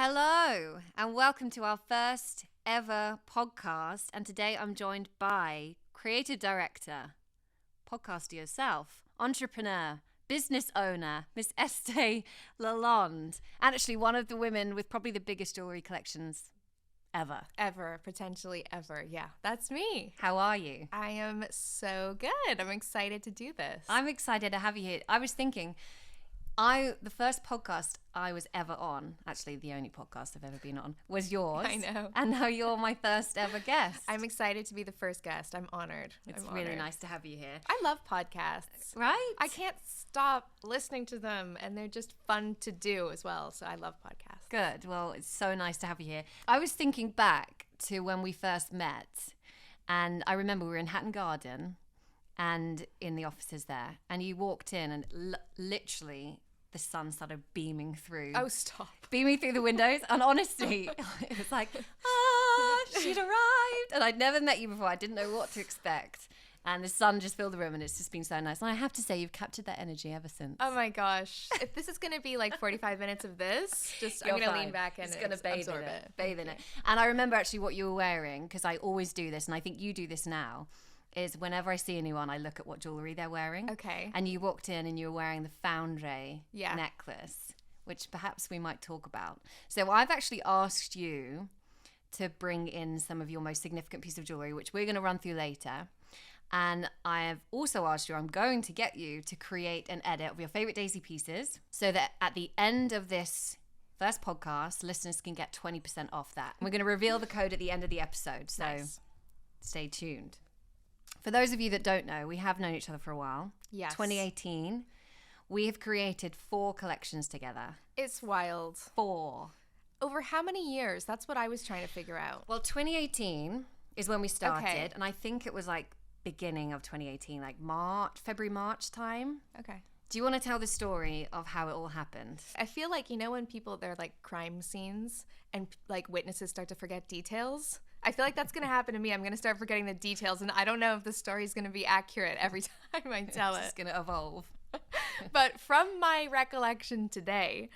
Hello, and welcome to our first ever podcast. And today I'm joined by creative director, podcaster yourself, entrepreneur, business owner, Miss Estée Lalonde, and actually one of the women with probably the biggest jewelry collections ever. Potentially ever. Yeah, that's me. How are you? I am so good. I'm excited to do this. I'm excited to have you here. I was thinking, the first podcast I was ever on, actually the only podcast I've ever been on, was yours. I know. And now you're my first ever guest. I'm excited to be the first guest. I'm honored. It's really nice to have you here. I love podcasts. Right? I can't stop listening to them, and they're just fun to do as well. So I love podcasts. Good. Well, it's so nice to have you here. I was thinking back to when we first met, and I remember we were in Hatton Garden and in the offices there, and you walked in and literally the sun started beaming through. Oh, stop. Beaming through the windows. And honestly, it was like, she'd arrived. And I'd never met you before. I didn't know what to expect. And the sun just filled the room, and it's just been so nice. And I have to say, you've captured that energy ever since. Oh my gosh. If this is going to be like 45 minutes of this, I'm going to lean back and it's going to bathe in it. Okay. And I remember actually what you were wearing, because I always do this, and I think you do this now, is whenever I see anyone, I look at what jewelry they're wearing. Okay. And you walked in and you were wearing the Foundry Yeah. necklace, which perhaps we might talk about. So I've actually asked you to bring in some of your most significant piece of jewelry, which we're going to run through later. And I have also asked you, I'm going to get you to create an edit of your favorite Daisy pieces so that at the end of this first podcast, listeners can get 20% off that. We're going to reveal the code at the end of the episode. So Nice. Stay tuned. For those of you that don't know, we have known each other for a while. Yes. 2018. We have created 4 collections together. It's wild. 4. Over how many years? That's what I was trying to figure out. Well, 2018 is when we started. Okay. And I think it was like beginning of 2018, like February, March time. Okay. Do you want to tell the story of how it all happened? I feel like, when people, they're like crime scenes and like witnesses start to forget details? I feel like that's going to happen to me. I'm going to start forgetting the details, and I don't know if the story is going to be accurate every time I tell it. It's going to evolve. But from my recollection today,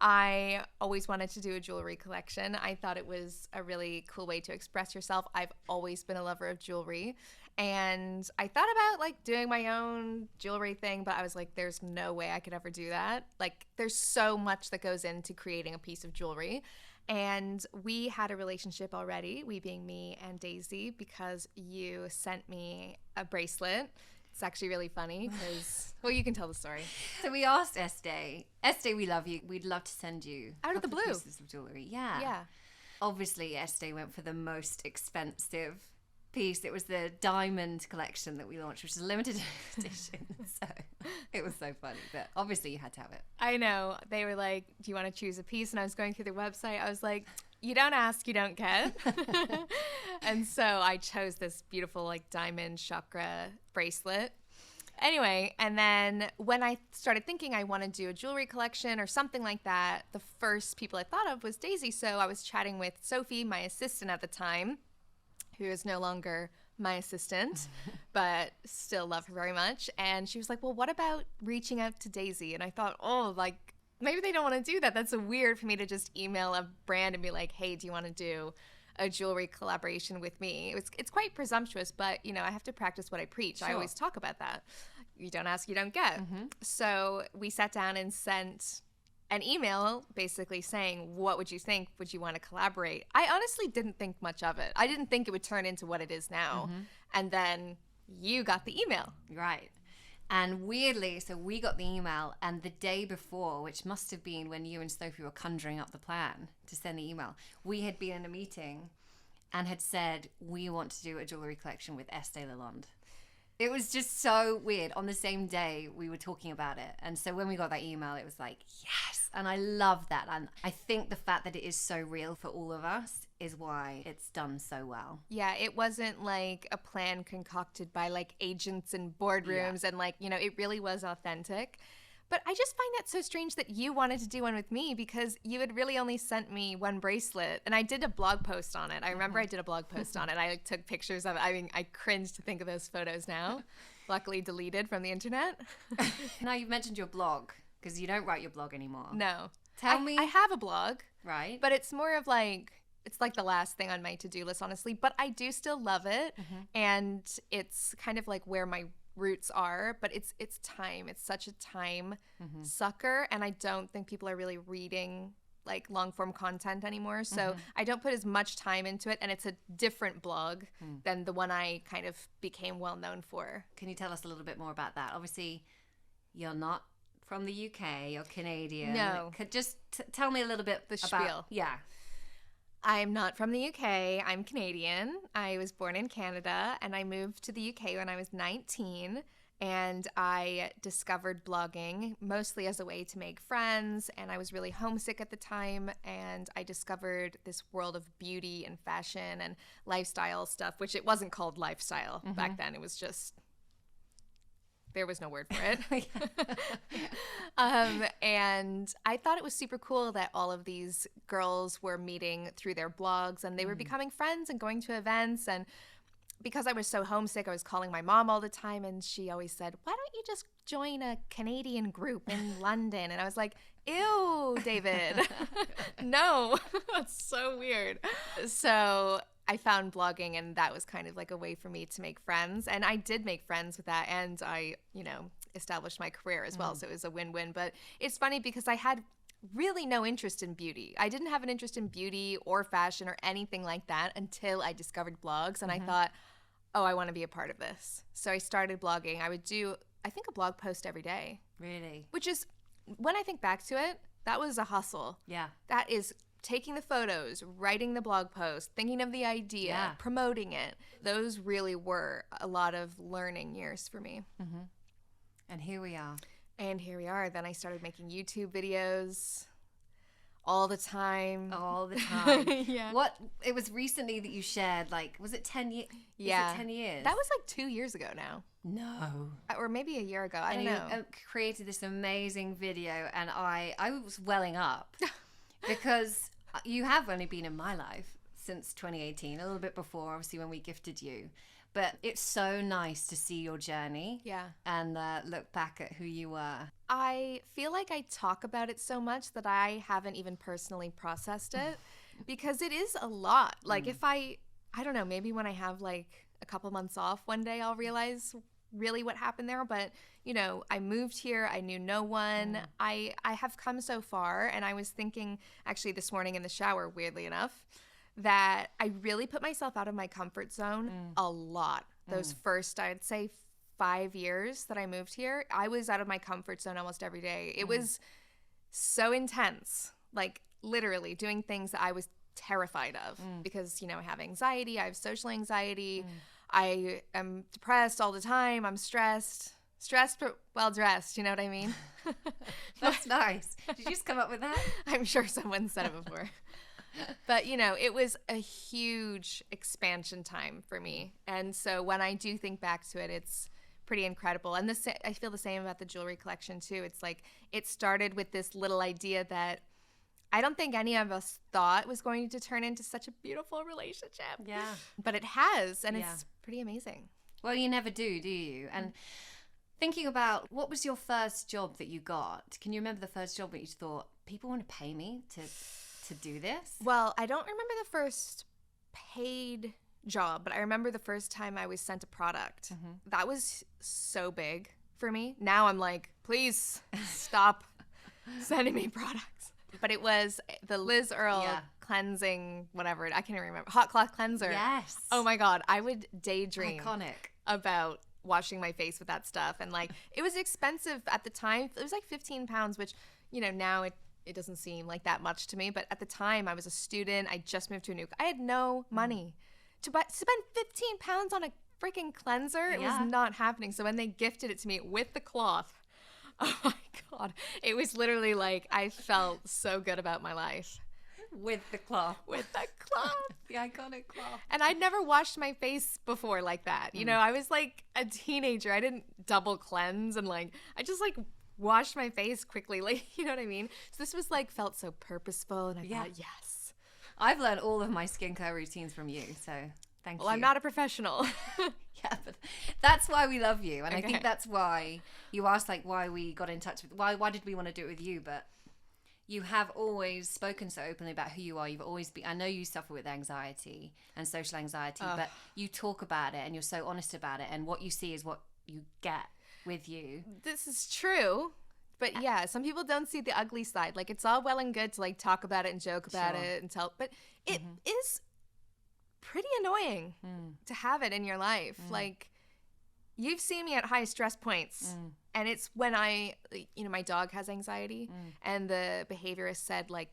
I always wanted to do a jewelry collection. I thought it was a really cool way to express yourself. I've always been a lover of jewelry, and I thought about like doing my own jewelry thing, but I was like, there's no way I could ever do that. Like, there's so much that goes into creating a piece of jewelry. And we had a relationship already, we being me and Daisy, because you sent me a bracelet. It's actually really funny because, well, you can tell the story. So we asked Estée, we love you. We'd love to send you Out of the blue pieces of jewelry. Yeah. Yeah. Obviously, Estée went for the most expensive piece. It was the diamond collection that we launched, which is a limited edition. So it was so funny, but obviously you had to have it. I know. They were like, do you want to choose a piece? And I was going through their website. I was like, you don't ask, you don't get. And so I chose this beautiful like diamond chakra bracelet. Anyway, and then when I started thinking I want to do a jewelry collection or something like that, the first people I thought of was Daisy. So I was chatting with Sophie, my assistant at the time, who is no longer my assistant, but still love her very much. And she was like, well, what about reaching out to Daisy? And I thought, maybe they don't want to do that. That's so weird for me to just email a brand and be like, hey, do you want to do a jewelry collaboration with me? It's quite presumptuous, but, I have to practice what I preach. Sure. I always talk about that. You don't ask, you don't get. Mm-hmm. So we sat down and sent an email basically saying, what would you think? Would you want to collaborate? I honestly didn't think much of it. I didn't think it would turn into what it is now. Mm-hmm. And then you got the email. Right. And weirdly, so we got the email, and the day before, which must have been when you and Sophie were conjuring up the plan to send the email, we had been in a meeting and had said, we want to do a jewelry collection with Estée Lalonde. It was just so weird. On the same day, we were talking about it. And so when we got that email, it was like, yes. And I love that. And I think the fact that it is so real for all of us is why it's done so well. Yeah, it wasn't like a plan concocted by like agents and boardrooms. And like, it really was authentic. But I just find that so strange that you wanted to do one with me, because you had really only sent me one bracelet, and I did a blog post on it. I remember I did a blog post on it. I took pictures of it. I mean, I cringe to think of those photos now. Luckily deleted from the internet. Now you've mentioned your blog, because you don't write your blog anymore. No. Tell me. I have a blog. Right. But it's more of like, it's like the last thing on my to-do list, honestly. But I do still love it. And it's kind of like where my roots are, but it's time. It's such a time sucker. And I don't think people are really reading like long form content anymore. So I don't put as much time into it. And it's a different blog than the one I kind of became well known for. Can you tell us a little bit more about that? Obviously, you're not from the UK, you're Canadian. No. Just tell me a little bit The about... spiel. Yeah. I'm not from the UK. I'm Canadian. I was born in Canada, and I moved to the UK when I was 19. And I discovered blogging mostly as a way to make friends. And I was really homesick at the time. And I discovered this world of beauty and fashion and lifestyle stuff, which it wasn't called lifestyle back then. It was just, there was no word for it. And I thought it was super cool that all of these girls were meeting through their blogs, and they were becoming friends and going to events. And because I was so homesick, I was calling my mom all the time, and she always said, why don't you just join a Canadian group in London? And I was like, ew, David. No, that's so weird. So I found blogging, and that was kind of like a way for me to make friends. And I did make friends with that, and I, established my career as well. So it was a win-win. But it's funny because I had really no interest in beauty. I didn't have an interest in beauty or fashion or anything like that until I discovered blogs, and I thought, oh, I want to be a part of this. So I started blogging. I would do, I think, a blog post every day. Really? Which is, when I think back to it, that was a hustle. Yeah. That is taking the photos, writing the blog post, thinking of the idea, promoting it. Those really were a lot of learning years for me. And here we are. And here we are. Then I started making YouTube videos all the time. All the time. Yeah. It was recently that you shared, like, was it 10 years? Yeah. Is it 10 years? That was like 2 years ago now. No. Or maybe a year ago. I don't know. You created this amazing video, and I was welling up because you have only been in my life since 2018, a little bit before, obviously, when we gifted you. But it's so nice to see your journey and look back at who you were. I feel like I talk about it so much that I haven't even personally processed it because it is a lot. Like if I don't know, maybe when I have like a couple months off one day, I'll realize really what happened there. But, I moved here. I knew no one. I have come so far. And I was thinking actually this morning in the shower, weirdly enough, that I really put myself out of my comfort zone a lot. Those first, I'd say, 5 years that I moved here, I was out of my comfort zone almost every day. It was so intense, like literally doing things that I was terrified of because, I have anxiety, I have social anxiety, I am depressed all the time, I'm stressed but well dressed, you know what I mean? That's nice. Did you just come up with that? I'm sure someone said it before. But, it was a huge expansion time for me. And so when I do think back to it, it's pretty incredible. And I feel the same about the jewelry collection, too. It's like it started with this little idea that I don't think any of us thought was going to turn into such a beautiful relationship. Yeah. But it has, and it's pretty amazing. Well, you never do you? And thinking about what was your first job that you got? Can you remember the first job that you thought, people want to pay me to do this? Well, I don't remember the first paid job, but I remember the first time I was sent a product. That was so big for me. Now I'm like, please stop sending me products. But it was the Liz Earle cleansing, whatever, I can't even remember, hot cloth cleanser. Yes. Oh my God, I would daydream Iconic. about washing my face with that stuff. And like, it was expensive at the time. It was like 15 pounds, which, now it doesn't seem like that much to me, but at the time I was a student. I just moved to a new. I had no money to spend 15 pounds on a freaking cleanser. It was not happening. So when they gifted it to me with the cloth, oh my God, it was literally like I felt so good about my life. With the cloth. With the cloth. The iconic cloth. And I'd never washed my face before like that. I was like a teenager. I didn't double cleanse and like I just like washed my face quickly, like, you know what I mean? So this was like, felt so purposeful, and I thought, yes. I've learned all of my skincare routines from you, so thank you. Well, I'm not a professional. Yeah, but that's why we love you, and I think that's why you asked, like, why we got in touch with, why did we want to do it with you, but you have always spoken so openly about who you are. You've always been, I know you suffer with anxiety and social anxiety, but you talk about it and you're so honest about it. And what you see is what you get with you. This is true. But yeah, some people don't see the ugly side. Like, it's all well and good to like talk about it and joke about it and tell, but it is pretty annoying to have it in your life. Like, you've seen me at high stress points, and it's when my dog has anxiety, and the behaviorist said, like,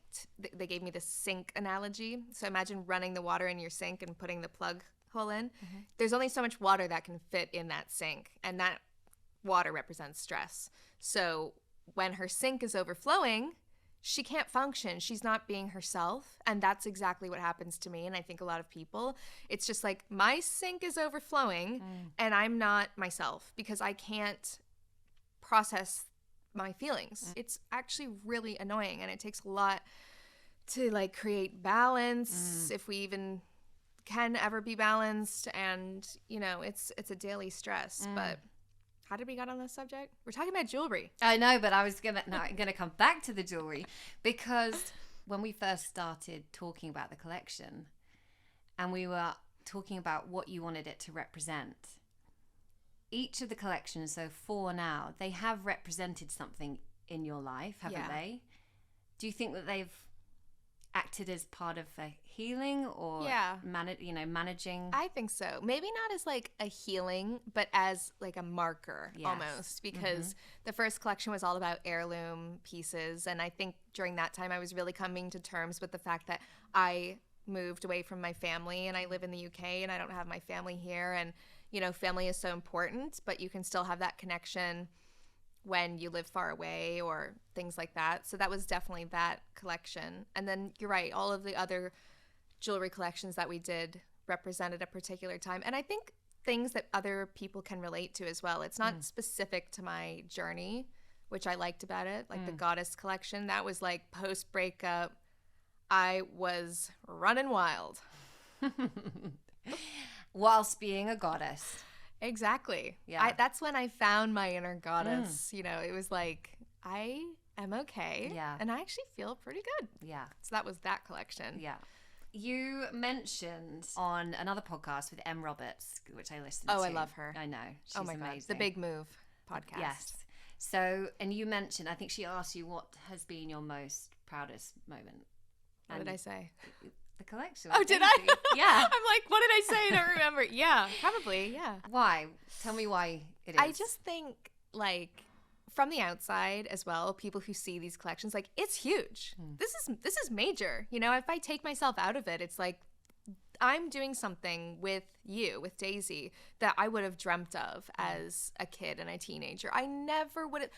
they gave me the sink analogy. So imagine running the water in your sink and putting the plug hole in. There's only so much water that can fit in that sink, and that water represents stress. So when her sink is overflowing, she can't function. She's not being herself. And that's exactly what happens to me. And I think a lot of people, it's just like my sink is overflowing and I'm not myself because I can't process my feelings. It's actually really annoying. And it takes a lot to like create balance if we even can ever be balanced. And, you know, it's a daily stress. But how did we get on this subject? We're talking about jewelry. I know, but I'm gonna come back to the jewelry because when we first started talking about the collection and we were talking about what you wanted it to represent, each of the collections, so 4 now, they have represented something in your life, haven't they? Do you think that they've acted as part of a healing or managing? I think so. Maybe not as like a healing, but as like a marker almost, because the first collection was all about heirloom pieces. And I think during that time I was really coming to terms with the fact that I moved away from my family and I live in the UK and I don't have my family here. And, you know, family is so important, but you can still have that connection when you live far away or things like that. So that was definitely that collection. And then you're right, all of the other jewelry collections that we did represented a particular time. And I think things that other people can relate to as well. It's not specific to my journey, which I liked about it. Like the Goddess collection, that was like post-breakup, I was running wild. Whilst being a goddess. Exactly. Yeah. That's when I found my inner goddess. You know, it was like, I am okay. Yeah. And I actually feel pretty good. Yeah. So that was that collection. Yeah. You mentioned on another podcast with Em Roberts, which I listened to. Oh, I love her. I know. She's amazing. God. The Big Move podcast. Yes. So, and you mentioned, I think she asked you what has been your most proudest moment. What did I say? The collection. Oh, did I? Yeah. I'm like, what did I say? I don't remember. Yeah, probably. Yeah. Why? Tell me why it is. I just think, like, from the outside as well, people who see these collections, like, it's huge. This is major. You know, if I take myself out of it, it's like I'm doing something with you, with Daisy, that I would have dreamt of as a kid and a teenager. I never would have.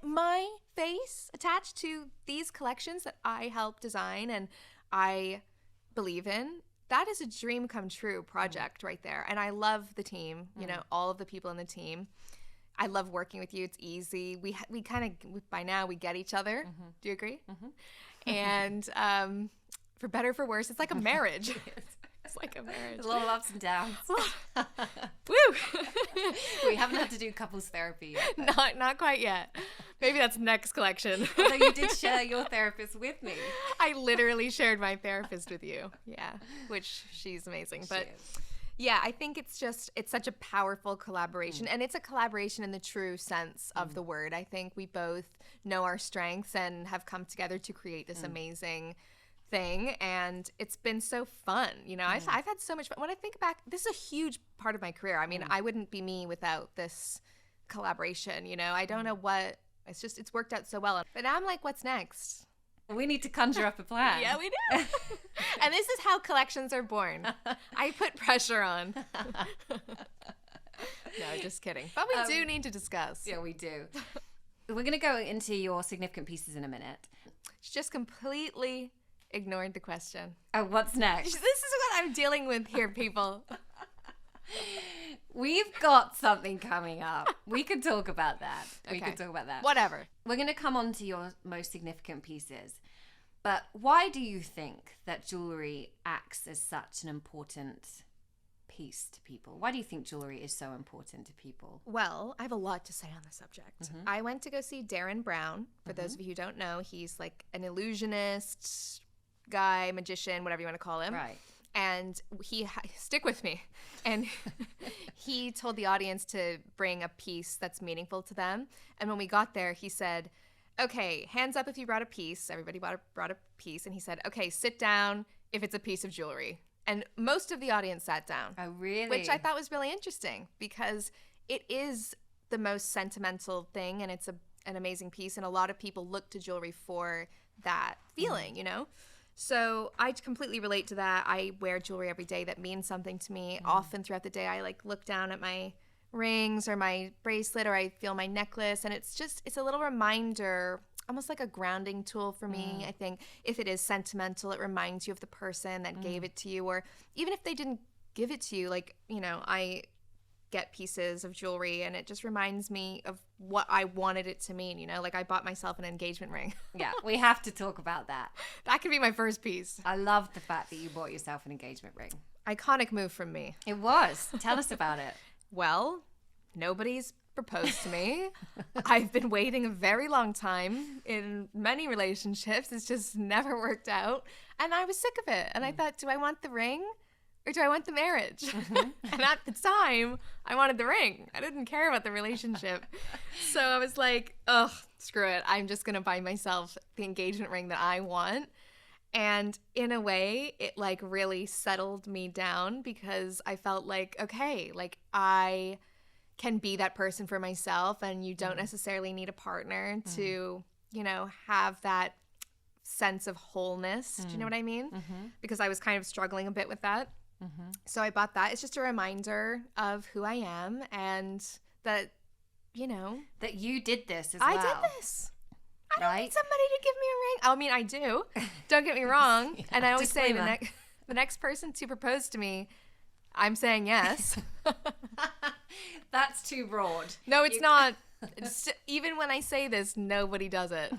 My face attached to these collections that I helped design and I believe in, that is a dream come true project right there. And I love the team, you know, all of the people in the team. I love working with you. It's easy. We kind of, by now, we get each other. Do you agree? And for better or for worse, it's like a marriage. It's like a marriage. There's a lot of ups and downs. Woo! We haven't had to do couples therapy yet. Not quite yet. Maybe that's next collection. Although you did share your therapist with me. I literally shared my therapist with you. Yeah, which she's amazing. But yeah, I think it's such a powerful collaboration. And it's a collaboration in the true sense of the word. I think we both know our strengths and have come together to create this amazing thing, and it's been so fun. You know, I've had so much fun. When I think back, this is a huge part of my career. I mean, I wouldn't be me without this collaboration. You know, I don't know what, it's worked out so well. But now I'm like, what's next? We need to conjure up a plan. Yeah, we do. And this is how collections are born. I put pressure on. No, just kidding. But we do need to discuss. Yeah, we do. We're going to go into your significant pieces in a minute. She just completely ignored the question. Oh, what's next? This is what I'm dealing with here, people. We've got something coming up. We could talk about that. Okay. We could talk about that. Whatever. We're going to come on to your most significant pieces. But why do you think that jewelry acts as such an important piece to people? Why do you think jewelry is so important to people? Well, I have a lot to say on the subject. I went to go see Darren Brown. For those of you who don't know, he's like an illusionist guy, magician, whatever you want to call him. Right. And stick with me. And he told the audience to bring a piece that's meaningful to them. And when we got there, he said, okay, hands up if you brought a piece. Everybody brought a piece. And he said, okay, sit down if it's a piece of jewelry. And most of the audience sat down. Oh, really? Which I thought was really interesting because it is the most sentimental thing and it's an amazing piece. And a lot of people look to jewelry for that feeling, you know? So I completely relate to that. I wear jewelry every day that means something to me. Often throughout the day, I like look down at my rings or my bracelet or I feel my necklace. And it's a little reminder, almost like a grounding tool for me. I think if it is sentimental, it reminds you of the person that gave it to you. Or even if they didn't give it to you, like, you know, I get pieces of jewelry and it just reminds me of what I wanted it to mean, you know? Like I bought myself an engagement ring. Yeah, we have to talk about that. That could be my first piece. I love the fact that you bought yourself an engagement ring. Iconic move from me. It was. Tell us about it. Well, nobody's proposed to me. I've been waiting a very long time in many relationships. It's just never worked out. And I was sick of it. And I thought, do I want the ring? Or do I want the marriage? And at the time, I wanted the ring. I didn't care about the relationship. So I was like, ugh, screw it. I'm just going to buy myself the engagement ring that I want. And in a way, it like really settled me down because I felt like, okay, like I can be that person for myself and you don't necessarily need a partner to, you know, have that sense of wholeness. Do you know what I mean? Because I was kind of struggling a bit with that. So I bought that. It's just a reminder of who I am and that, you know. That you did this as well. I did this. I don't Right? need somebody to give me a ring. I mean, I do. Don't get me wrong. Yeah, And I always say disclaimer. the next person to propose to me, I'm saying yes. That's too broad. No, it's not. Even when I say this, nobody does it.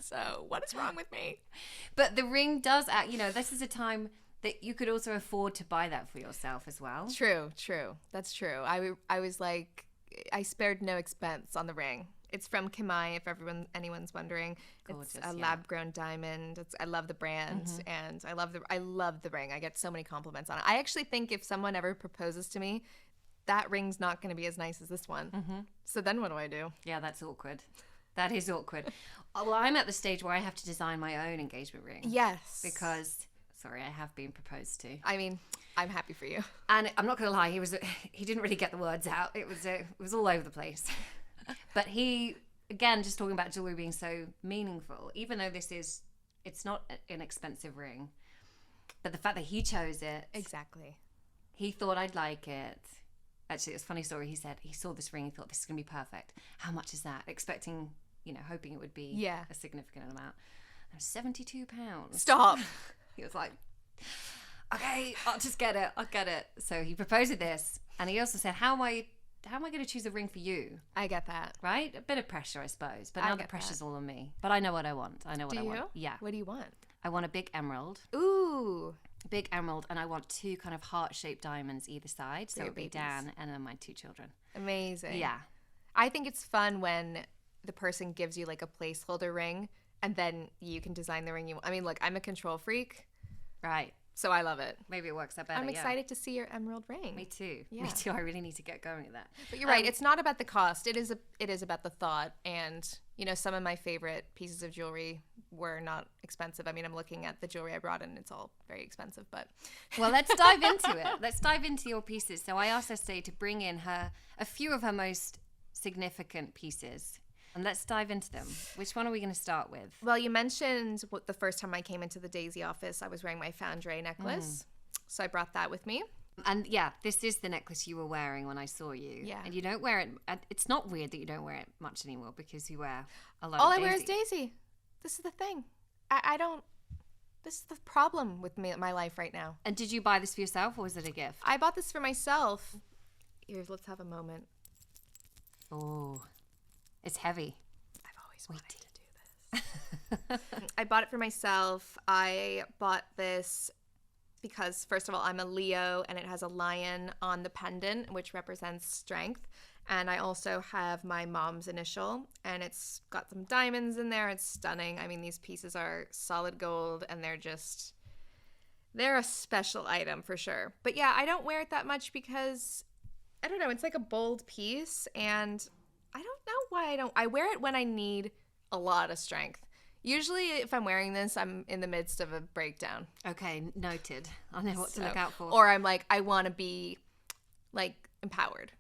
So what is wrong with me? But the ring does act, you know, this is a time that you could also afford to buy that for yourself as well. True. That's true. I was like, I spared no expense on the ring. It's from Kimai, if anyone's wondering. Gorgeous, It's a yeah. lab-grown diamond. I love the brand, and I love the ring. I get so many compliments on it. I actually think if someone ever proposes to me, that ring's not going to be as nice as this one. So then what do I do? Yeah, that's awkward. That is awkward. Well, I'm at the stage where I have to design my own engagement ring. Yes. Because, sorry, I have been proposed to. I mean, I'm happy for you. And I'm not going to lie, he didn't really get the words out. It was all over the place. But he, again, just talking about jewelry being so meaningful, even though it's not an expensive ring, but the fact that he chose it. Exactly. He thought I'd like it. Actually, it's a funny story. He said he saw this ring. He thought, this is going to be perfect. How much is that? Expecting, you know, hoping it would be a significant amount. It was £72. Stop. He was like, okay, I'll just get it. I'll get it. So he proposed with this. And he also said, how am I going to choose a ring for you? I get that. Right? A bit of pressure, I suppose. But now the pressure's all on me. But I know what I want. I know what I want. Yeah. What do you want? I want a big emerald. Ooh. Big emerald. And I want two kind of heart-shaped diamonds either side. So it would be Dan and then my two children. Amazing. Yeah. I think it's fun when the person gives you like a placeholder ring and then you can design the ring you want. I mean, look, I'm a control freak. Right. So I love it. Maybe it works out better. I'm excited to see your emerald ring. Me too. Yeah. Me too. I really need to get going at that. But you're right. It's not about the cost. It is about the thought. And, you know, some of my favorite pieces of jewelry were not expensive. I mean, I'm looking at the jewelry I brought and it's all very expensive. But well, let's dive into it. Let's dive into your pieces. So I asked Estée to bring in a few of her most significant pieces. And let's dive into them. Which one are we going to start with? Well, you mentioned the first time I came into the Daisy office, I was wearing my Foundry necklace. So I brought that with me. And yeah, this is the necklace you were wearing when I saw you. Yeah. And you don't wear it. It's not weird that you don't wear it much anymore because you wear a lot All of I wear is Daisy. Daisy. This is the thing. I don't. This is the problem with my life right now. And did you buy this for yourself or was it a gift? I bought this for myself. Here, let's have a moment. Oh, it's heavy. I've always wanted to do this. I bought it for myself. I bought this because, first of all, I'm a Leo and it has a lion on the pendant, which represents strength. And I also have my mom's initial, and it's got some diamonds in there. It's stunning. I mean, these pieces are solid gold, and they're a special item for sure. But yeah, I don't wear it that much because, I don't know, it's like a bold piece, and I don't know why I wear it when I need a lot of strength. Usually if I'm wearing this, I'm in the midst of a breakdown. Okay, noted. I know what to look out for. Or I'm like, I want to be like empowered.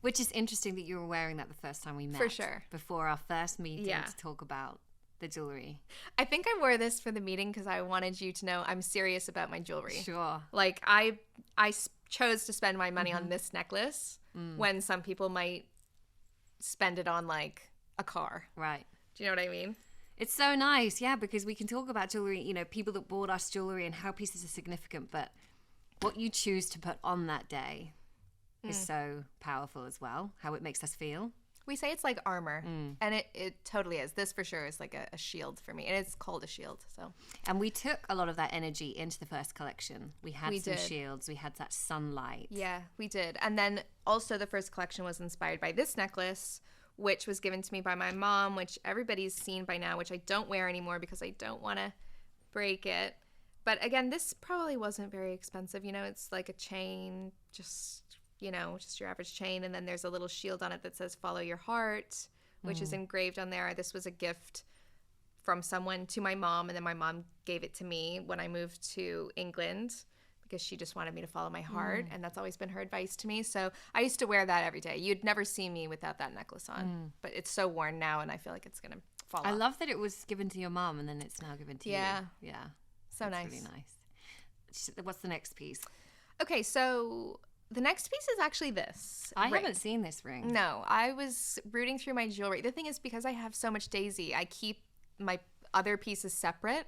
Which is interesting that you were wearing that the first time we met. For sure. Before our first meeting to talk about the jewelry. I think I wore this for the meeting because I wanted you to know I'm serious about my jewelry. Sure. Like I chose to spend my money on this necklace when some people might spend it on like a car. Right. Do you know what I mean? It's so nice, yeah, because we can talk about jewelry, you know, people that bought us jewelry and how pieces are significant, but what you choose to put on that day is so powerful as well, how it makes us feel. We say it's like armor, and it totally is. This for sure is like a shield for me, and it's called a shield. So, and we took a lot of that energy into the first collection. We had some shields, we had that sunlight. Yeah, we did. And then also the first collection was inspired by this necklace, which was given to me by my mom, which everybody's seen by now, which I don't wear anymore because I don't want to break it. But again, this probably wasn't very expensive. You know, it's like a chain, just your average chain. And then there's a little shield on it that says follow your heart, which is engraved on there. This was a gift from someone to my mom. And then my mom gave it to me when I moved to England because she just wanted me to follow my heart. And that's always been her advice to me. So I used to wear that every day. You'd never see me without that necklace on. But it's so worn now, and I feel like it's going to fall off. I love that it was given to your mom and then it's now given to you. Yeah. So nice. Really nice. What's the next piece? Okay, so the next piece is actually this. I haven't seen this ring. No, I was rooting through my jewelry. The thing is, because I have so much Daisy, I keep my other pieces separate.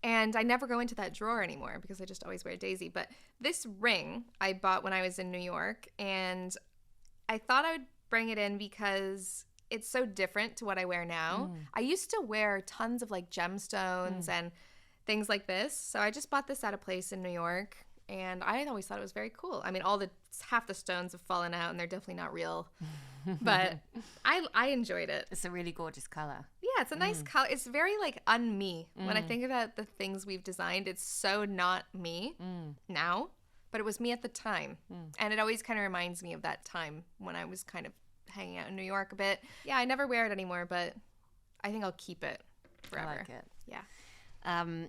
And I never go into that drawer anymore because I just always wear Daisy. But this ring I bought when I was in New York, and I thought I would bring it in because it's so different to what I wear now. I used to wear tons of like gemstones and things like this. So I just bought this at a place in New York, and I always thought it was very cool. I mean, half the stones have fallen out, and they're definitely not real. But I enjoyed it. It's a really gorgeous color. Yeah, it's a nice color. It's very like un-me. When I think about the things we've designed, it's so not me now, but it was me at the time. And it always kind of reminds me of that time when I was kind of hanging out in New York a bit. Yeah, I never wear it anymore, but I think I'll keep it forever. I like it. Yeah.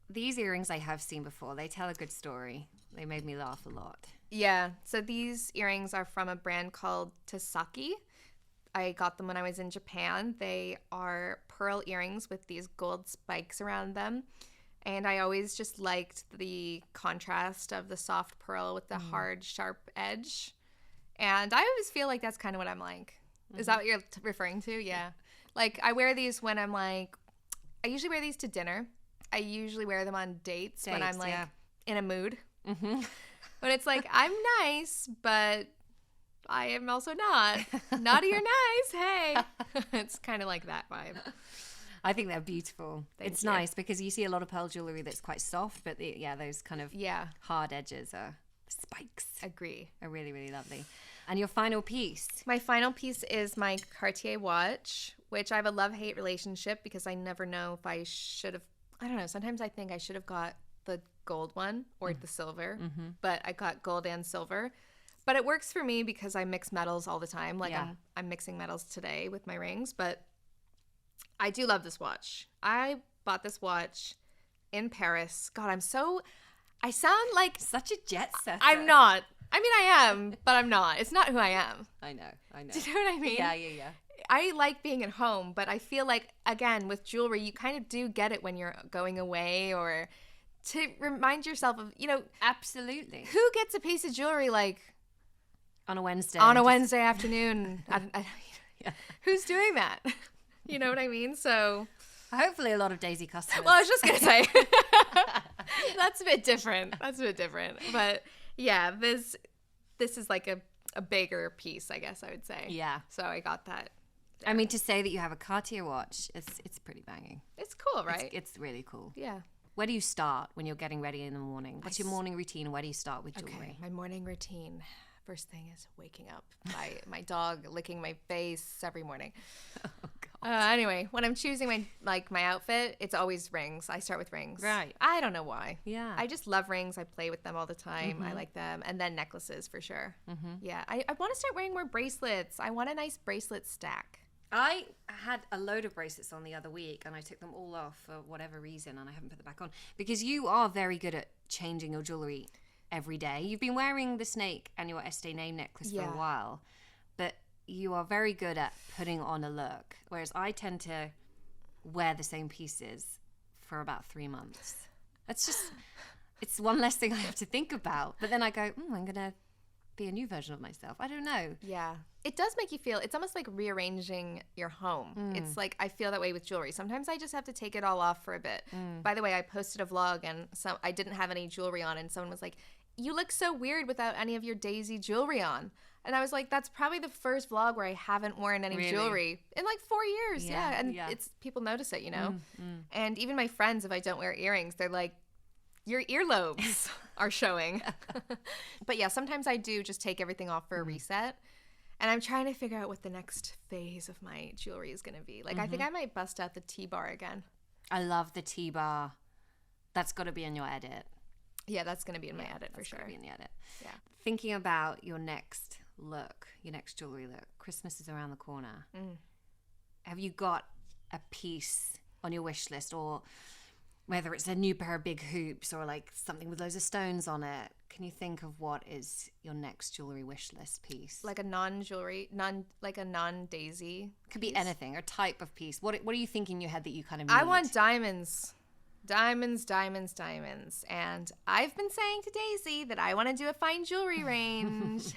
These earrings I have seen before. They tell a good story. They made me laugh a lot. Yeah, so these earrings are from a brand called Tasaki. I got them when I was in Japan. They are pearl earrings with these gold spikes around them. And I always just liked the contrast of the soft pearl with the hard, sharp edge. And I always feel like that's kind of what I'm like. Is that what you're referring to? Yeah. Like, I wear these when I'm like, I usually wear these to dinner. I usually wear them on dates when I'm like in a mood. When it's like, I'm nice, but I am also not. Naughty or nice, hey. It's kind of like that vibe. I think they're beautiful. It's nice because you see a lot of pearl jewelry that's quite soft, but those kind of hard edges are spikes. Agree. Are really, really lovely. And your final piece? My final piece is my Cartier watch, which I have a love-hate relationship because I never know if I should have, I don't know, sometimes I think I should have got the gold one or the silver, but I got gold and silver. But it works for me because I mix metals all the time. Like I'm mixing metals today with my rings, but I do love this watch. I bought this watch in Paris. God, I sound like such a jet setter. I'm not. I mean, I am, but I'm not. It's not who I am. I know. Do you know what I mean? Yeah. I like being at home, but I feel like, again, with jewelry, you kind of do get it when you're going away or to remind yourself of, Absolutely. Who gets a piece of jewelry like on a Wednesday? On a Wednesday afternoon. Who's doing that? You know what I mean? So hopefully a lot of Daisy customers. Well, I was just going to say, that's a bit different. But yeah, this is like a bigger piece, I guess I would say. Yeah. So I got that. I mean, to say that you have a Cartier watch, it's pretty banging. It's cool, right? It's really cool. Yeah. Where do you start when you're getting ready in the morning? What's your morning routine? Where do you start with jewelry? Okay, my morning routine. First thing is waking up. My dog licking my face every morning. Oh, God. Anyway, when I'm choosing my outfit, it's always rings. I start with rings. Right. I don't know why. Yeah. I just love rings. I play with them all the time. I like them. And then necklaces for sure. Yeah. I want to start wearing more bracelets. I want a nice bracelet stack. I had a load of bracelets on the other week and I took them all off for whatever reason and I haven't put them back on because you are very good at changing your jewelry every day. You've been wearing the snake and your Estée name necklace for a while, but you are very good at putting on a look, whereas I tend to wear the same pieces for about 3 months. It's one less thing I have to think about. But then I go, I'm going to be a new version of myself. I don't know. Yeah. It does make you feel, it's almost like rearranging your home. It's like, I feel that way with jewelry. Sometimes I just have to take it all off for a bit. By the way, I posted a vlog and I didn't have any jewelry on and someone was like, you look so weird without any of your Daisy jewelry on. And I was like, that's probably the first vlog where I haven't worn any jewelry in like 4 years. Yeah. And it's people notice it, you know? And even my friends, if I don't wear earrings, they're like, your earlobes are showing. But yeah, sometimes I do just take everything off for a reset. And I'm trying to figure out what the next phase of my jewelry is going to be. Like, I think I might bust out the T-bar again. I love the T-bar. That's got to be in your edit. Yeah, that's going to be in my edit for sure. Be in the edit. Yeah. Thinking about your next look, your next jewelry look. Christmas is around the corner. Have you got a piece on your wish list, or whether it's a new pair of big hoops or like something with loads of stones on it? Can you think of what is your next jewelry wish list piece? Like a non-Daisy. Could be anything, or type of piece. What do you think in your head that you kind of need? I want diamonds. Diamonds. And I've been saying to Daisy that I want to do a fine jewelry range.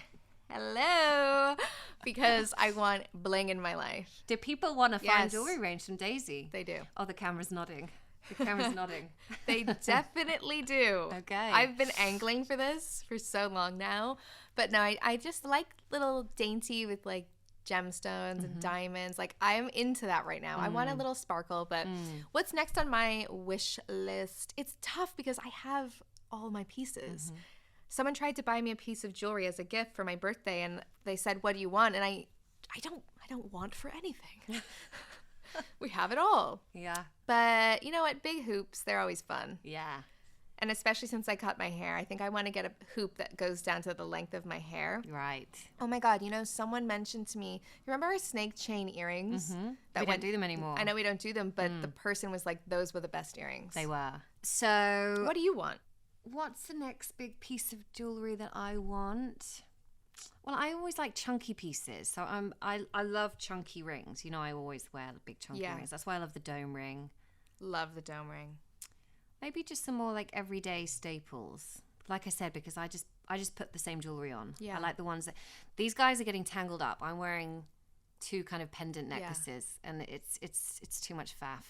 Hello. Because I want bling in my life. Do people want a fine jewelry range from Daisy? They do. Oh, the camera's nodding. The camera's nodding. They definitely do. Okay. I've been angling for this for so long now. But no, I just like little dainty with like gemstones and diamonds. Like, I'm into that right now. I want a little sparkle. But what's next on my wish list? It's tough because I have all my pieces. Someone tried to buy me a piece of jewelry as a gift for my birthday, and they said, "What do you want?" And I don't want for anything. We have it all. Yeah. But you know what? Big hoops, they're always fun. Yeah. And especially since I cut my hair, I think I want to get a hoop that goes down to the length of my hair. Right. Oh my God, you know, someone mentioned to me, remember our snake chain earrings? We don't do them anymore. I know we don't do them, but the person was like, those were the best earrings. They were. So what do you want? What's the next big piece of jewelry that I want? Well, I always like chunky pieces. So I love chunky rings. You know, I always wear big chunky rings. That's why I love the dome ring. Love the dome ring. Maybe just some more like everyday staples. Like I said, because I just put the same jewelry on. Yeah. I like the ones that these guys are getting tangled up. I'm wearing 2 kind of pendant necklaces and it's too much faff.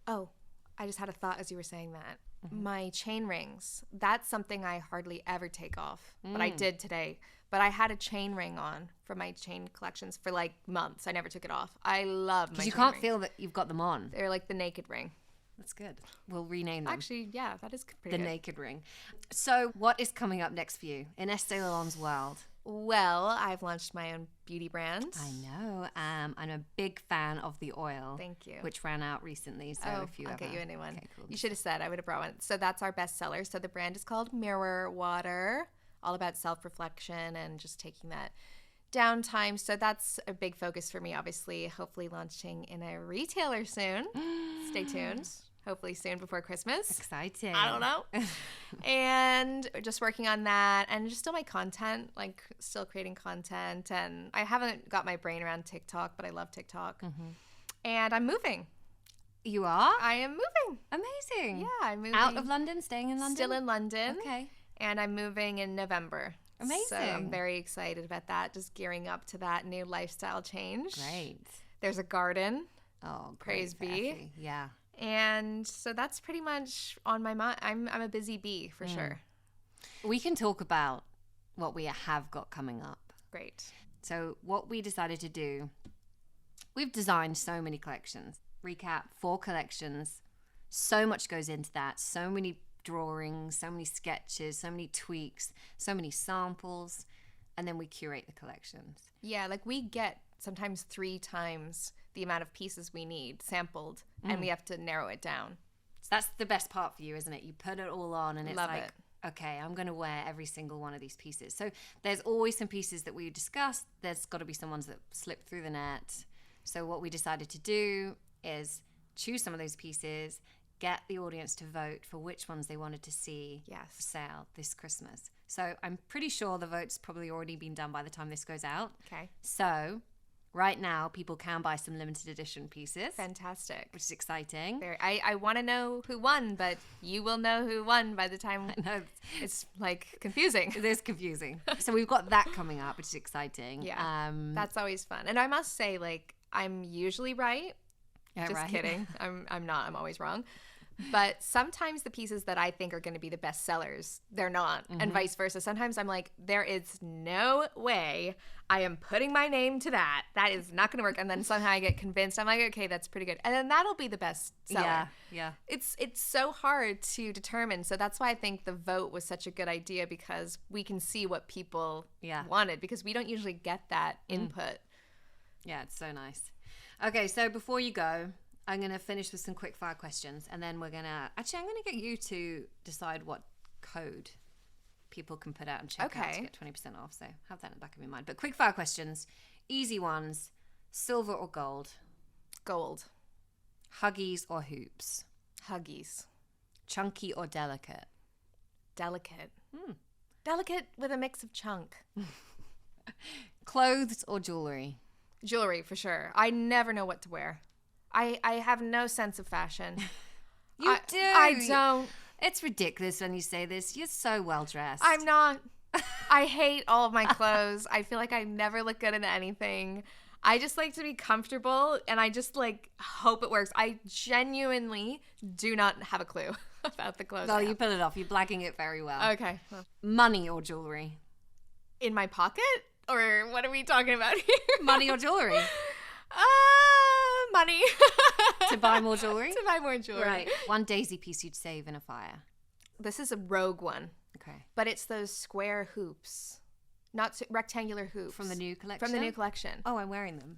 Oh, I just had a thought as you were saying that. My chain rings, that's something I hardly ever take off, but I did today. But I had a chain ring on for my chain collections for like months. I never took it off. I love my chain rings. Because you can't feel that you've got them on. They're like the naked ring. That's good. We'll rename them. Actually, yeah, that is pretty good. The naked ring. So what is coming up next for you in Estée Lalonde's world? Well, I've launched my own beauty brand. I know. I'm a big fan of the oil. Thank you. Which ran out recently. So if you I'll ever... get you a new one. Okay, cool. You should have said I would have brought one. So that's our bestseller. So the brand is called Mirror Water, all about self-reflection and just taking that downtime. So that's a big focus for me, obviously. Hopefully launching in a retailer soon. Stay tuned. Hopefully soon before Christmas. Exciting. I don't know. And just working on that and just still my content, like still creating content. And I haven't got my brain around TikTok, but I love TikTok. And I'm moving. You are? I am moving. Amazing. Yeah, I'm moving. Out of London? Staying in London? Still in London. Okay. And I'm moving in November. Amazing. So I'm very excited about that. Just gearing up to that new lifestyle change. Great. There's a garden. Oh, praise be. Yeah. And so that's pretty much on my mind. I'm a busy bee for sure. We can talk about what we have got coming up. Great. So what we decided to do, we've designed so many collections. Recap, 4 collections So much goes into that. So many drawings, so many sketches, so many tweaks, so many samples, and then we curate the collections. Yeah, like we get sometimes 3 times the amount of pieces we need sampled, and we have to narrow it down. So that's the best part for you, isn't it? You put it all on and it's Love like, it. okay, I'm going to wear every single one of these pieces. So there's always some pieces that we discussed. There's got to be some ones that slip through the net. So what we decided to do is choose some of those pieces, get the audience to vote for which ones they wanted to see for sale this Christmas. So I'm pretty sure the vote's probably already been done by the time this goes out. Okay. So right now, people can buy some limited edition pieces. Fantastic. Which is exciting. I want to know who won, but you will know who won by the time it's like confusing. It is confusing. So we've got that coming up, which is exciting. Yeah, that's always fun. And I must say, like, I'm usually right. Yeah, Just right. kidding. I'm not. I'm always wrong. But sometimes the pieces that I think are going to be the best sellers, they're not, and vice versa. Sometimes I'm like, there is no way I am putting my name to that. That is not going to work. And then somehow I get convinced. I'm like, okay, that's pretty good. And then that'll be the best seller. Yeah. It's so hard to determine. So that's why I think the vote was such a good idea, because we can see what people wanted, because we don't usually get that input. Yeah, it's so nice. Okay, so before you go, I'm going to finish with some quick fire questions, and then I'm going to get you to decide what code people can put out and check out to get 20% off. So have that in the back of your mind. But quick fire questions, easy ones, silver or gold? Gold. Huggies or hoops? Huggies. Chunky or delicate? Delicate. Delicate with a mix of chunk. Clothes or jewelry? Jewelry, for sure. I never know what to wear. I have no sense of fashion. You do. I don't. It's ridiculous when you say this. You're so well dressed. I'm not. I hate all of my clothes. I feel like I never look good in anything. I just like to be comfortable, and I just like hope it works. I genuinely do not have a clue about the clothes. Well, you pull it off. You're blagging it very well. Okay. Well. Money or jewelry? In my pocket? Or what are we talking about here? Money or jewelry? Money. To buy more jewelry? To buy more jewelry. Right. One daisy piece you'd save in a fire. This is a rogue one. Okay. But it's those square hoops. Not rectangular hoops. From the new collection? From the new collection. Oh, I'm wearing them.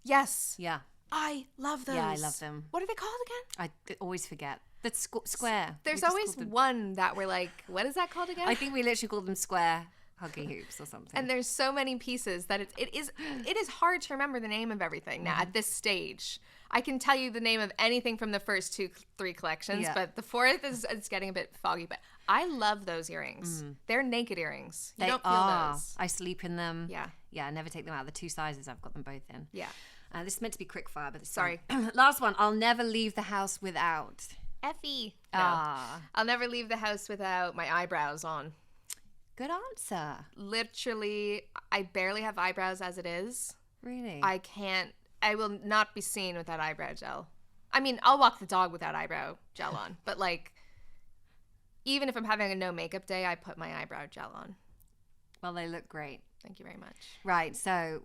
Yes. Yeah. I love those. Yeah, I love them. What are they called again? I always forget. That's square. There's always one that we're like, what is that called again? I think we literally called them square huggy hoops or something. And there's so many pieces that it is hard to remember the name of everything now at this stage. I can tell you the name of anything from the first 2-3 collections, but the fourth is getting a bit foggy. But I love those earrings. They're naked earrings. You don't feel those. I sleep in them. Yeah. Yeah, I never take them out. The 2 sizes, I've got them both in. Yeah. This is meant to be quick fire, but sorry. Last one. I'll never leave the house without. Effie. No. I'll never leave the house without my eyebrows on. Good answer. Literally, I barely have eyebrows as it is. Really? I will not be seen without eyebrow gel. I mean, I'll walk the dog without eyebrow gel on, but like, even if I'm having a no makeup day, I put my eyebrow gel on. Well, they look great. Thank you very much. Right, so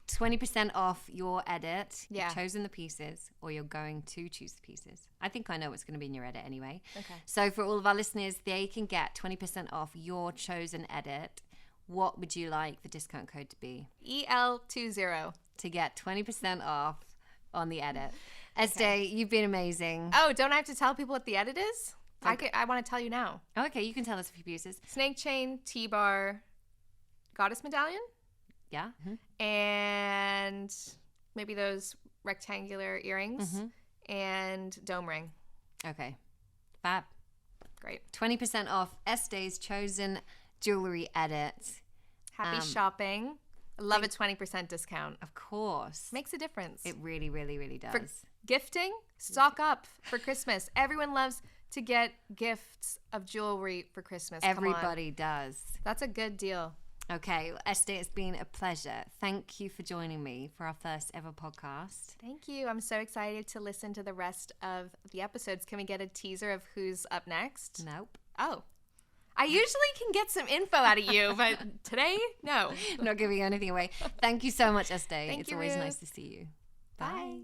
20% off your edit. Yeah. You've chosen the pieces, or you're going to choose the pieces. I think I know what's going to be in your edit anyway. Okay. So for all of our listeners, they can get 20% off your chosen edit. What would you like the discount code to be? EL20. To get 20% off on the edit. Estée, you've been amazing. Oh, don't I have to tell people what the edit is? Okay. I want to tell you now. Okay, you can tell us a few pieces. Snake chain, T-bar, goddess medallion. Yeah. And maybe those rectangular earrings and dome ring. Okay. Fab. Great. 20% off Estée's chosen jewelry edit. Happy shopping. I love a 20% discount. Of course. Makes a difference. It really, really, really does. For gifting, stock up for Christmas. Everyone loves to get gifts of jewelry for Christmas. Everybody does. That's a good deal. Okay, Estée, it's been a pleasure. Thank you for joining me for our first ever podcast. Thank you. I'm so excited to listen to the rest of the episodes. Can we get a teaser of who's up next? Nope. Oh. I usually can get some info out of you, but today, no. I'm not giving anything away. Thank you so much, Estée. Thank it's you, always Ruth. nice to see you. Bye.